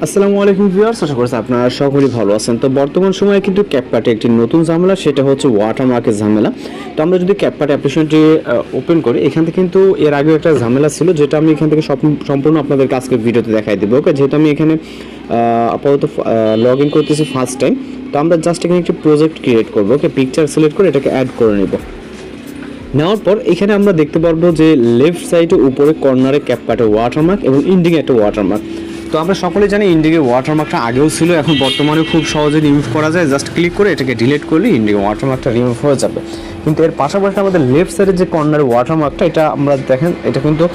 আসসালামু আলাইকুম ভিউয়ার্স, আশা করছি আপনারা সকলেই ভালো আছেন। তো বর্তমান সময়ে কিন্তু ক্যাপকাটে একটি নতুন ঝামেলা, সেটা হচ্ছে ওয়াটারমার্কের ঝামেলা। তো আমরা যদি ক্যাপকাট অ্যাপ্লিকেশনটি ওপেন করি, এখান থেকে কিন্তু এর আগে একটা ঝামেলা ছিল, যেটা আমি এখান থেকে সম্পূর্ণ আপনাদেরকে আজকে ভিডিওতে দেখাই দেবো। ওকে, যেহেতু আমি এখানে আপাতত লগ ইন করতেছি ফার্স্ট টাইম, তো আমরা জাস্ট এখানে একটি প্রজেক্ট ক্রিয়েট করবো। ওকে, পিকচার সিলেক্ট করে এটাকে অ্যাড করে নেব। নেওয়ার পর এখানে আমরা দেখতে পারবো যে লেফট সাইডে উপরে কর্নারে ক্যাপকাটে ওয়াটারমার্ক এবং ইন্ডিং একটা ওয়াটারমার্ক। তো আমরা সকলে জানি ইন্ডিগের ওয়াটারমার্কটা আগেও ছিল, এখন বর্তমানে খুব সহজে রিমুভ করা যায়। জাস্ট ক্লিক করে এটাকে ডিলিট করলে ইন্ডিগের ওয়াটারমার্কটা রিমুভ হয়ে যাবে। কিন্তু এর পাশাপাশি আমাদের লেফট সাইডের যে কর্নারের ওয়াটারমার্কটা, এটা আমরা দেখেন, এটা কিন্তু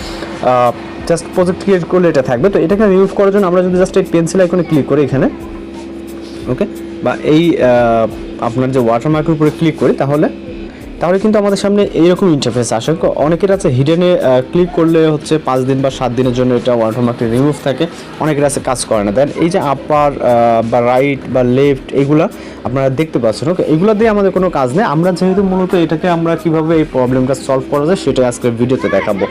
জাস্ট প্রজেক্ট ক্রিয়েট করলে এটা থাকবে। তো এটাকে রিমুভ করার জন্য আমরা যদি জাস্ট এই পেন্সিল আইকনে ক্লিক করি এখানে, ওকে, বা এই আপনার যে ওয়াটারমার্কের উপরে ক্লিক করি, তাহলে কিন্তু আমাদের সামনে এইরকম ইন্টারফেস আসে। অনেকের আছে হিডেনে ক্লিক করলে হচ্ছে 5 দিন বা 7 দিনের জন্য এটা ওয়াটারমার্কটি রিমুভ থাকে, অনেকের আছে কাজ করে না। দেন এই যে আপার বা রাইট বা লেফট, এগুলা আপনারা দেখতে পাচ্ছেন। ওকে, এগুলো দিয়ে আমাদের কোনো কাজ নেই। আমরা যেহেতু মূলত এটাকে আমরা কীভাবে এই প্রবলেমটা সলভ করা যায় সেটাই আজকের ভিডিওতে দেখাবো।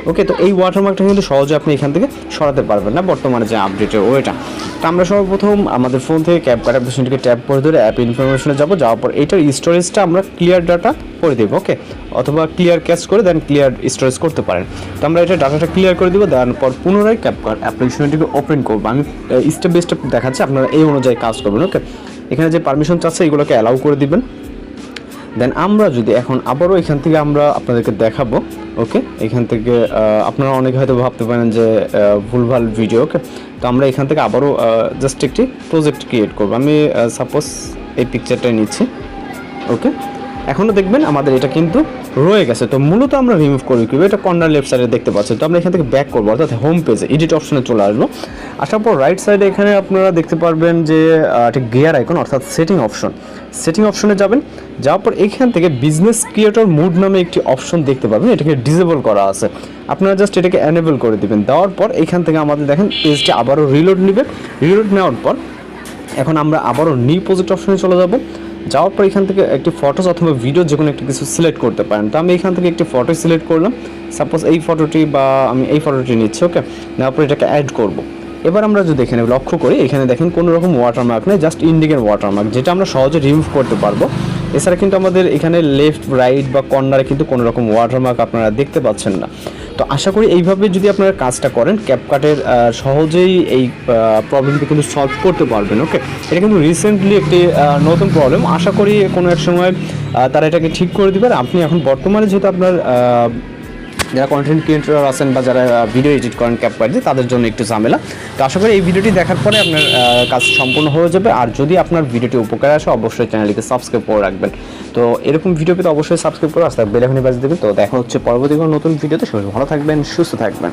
ওকে, তো এই ওয়াটারমার্কটা কিন্তু সহজে আপনি এখান থেকে সরাতে পারবেন না বর্তমানে যে আপডেটের ওইটা। তো আমরা সর্বপ্রথম আমাদের ফোন থেকে ক্যাপকাট অ্যাপ্লিকেশনটিকে ট্যাপ করে ধরে অ্যাপ ইনফরমেশনে যাওয়ার পর এটার স্টোরেজটা আমরা ক্লিয়ার ডাটা করে দেবো। ওকে, অথবা ক্লিয়ার ক্যাশ করে দেন ক্লিয়ার স্টোরেজ করতে পারেন। তো আমরা এটা ডাটাটা ক্লিয়ার করে দেবো, দেওয়ার পর পুনরায় ক্যাপকাট অ্যাপ্লিকেশনটিকে ওপেন করবো। আমি স্টেপ বাই স্টেপ দেখাচ্ছি, আপনারা এই অনুযায়ী কাজ করবেন। ওকে, এখানে যে পারমিশন চাচ্ছে এগুলোকে অ্যালাউ করে দিবেন। দেন আমরা যদি এখন আবারও এখান থেকে আমরা আপনাদেরকে দেখাবো। ওকে, এখান থেকে আপনারা অনেকে হয়তো ভাবতে পারেন যে ভুলভাল ভিডিও। ওকে, তো আমরা এখান থেকে আবারও জাস্ট একটি প্রজেক্ট ক্রিয়েট করবো। আমি সাপোজ এই পিকচারটাই নিচ্ছি। ওকে, এখনও দেখবেন আমাদের এটা কিন্তু রয়ে গেছে। তো মূলত আমরা রিমুভ করি কীভাবে, এটা কর্নার লেফট সাইডে দেখতে পাচ্ছেন। তো আমরা এখান থেকে ব্যাক করবো, অর্থাৎ হোম পেজে এডিট অপশনে চলে আসবো। আসার পর রাইট সাইডে এখানে আপনারা দেখতে পারবেন যে একটা গিয়ার আইকন, অর্থাৎ সেটিং অপশনে যাবেন। যাওয়ার পর এখান থেকে বিজনেস ক্রিয়েটর মুড নামে একটি অপশন দেখতে পাবেন, এটাকে ডিসেবল করা আছে। আপনারা জাস্ট এটাকে এনেবল করে দেবেন। দেওয়ার পর এখান থেকে আমাদের দেখেন পেজটি আবারও রিলোড নেবে। রিলোড নেওয়ার পর এখন আমরা আবারও নিউ প্রজেক্ট অপশনে চলে যাব। যাওয়ার পর এখান থেকে একটি ফটোস অথবা ভিডিও যে কোনো একটা কিছু সিলেক্ট করতে পারেন। তো আমি এখান থেকে একটি ফটো সিলেক্ট করলাম, সাপোজ এই ফটোটি, বা আমি এই ফটোটি নিচ্ছি। ওকে, নেওয়ার পর এটাকে অ্যাড করব। এবার আমরা যদি এখানে লক্ষ্য করি, এখানে দেখেন কোনো রকম ওয়াটারমার্ক নেই, জাস্ট ইন্ডিগের ওয়াটারমার্ক, যেটা আমরা সহজে রিমুভ করতে পারবো। এছাড়া কিন্তু আমাদের এখানে লেফট রাইট বা কর্নারে কিন্তু কোনো রকম ওয়াটারমার্ক আপনারা দেখতে পাচ্ছেন না। তো আশা করি এইভাবে যদি আপনারা কাজটা করেন, ক্যাপকাটের সহজেই এই প্রবলেমটি কিন্তু সলভ করতে পারবেন। ওকে, এটা কিন্তু রিসেন্টলি একটি নতুন প্রবলেম, আশা করি কোনো এক সময় তারা এটাকে ঠিক করে দেবে। আপনি এখন বর্তমানে যেহেতু আপনার যারা কন্টেন্ট ক্রিয়েটর আছেন বা যারা ভিডিও এডিট করেন ক্যাপকাট দিয়ে, তাদের জন্য একটু ঝামেলা। তো আশা করি এই ভিডিওটি দেখার পরে আপনার কাজ সম্পূর্ণ হয়ে যাবে। আর যদি আপনার ভিডিওটি উপকারে আসে, অবশ্যই চ্যানেলটিকে সাবস্ক্রাইব করে রাখবেন। তো এরকম ভিডিও পেতে অবশ্যই সাবস্ক্রাইব করে আসতে বেল আইকনে বাজিয়ে দেবেন। তো দেখা হচ্ছে পরবর্তী কোনো নতুন ভিডিওতে। সবাই ভালো থাকবেন, সুস্থ থাকবেন।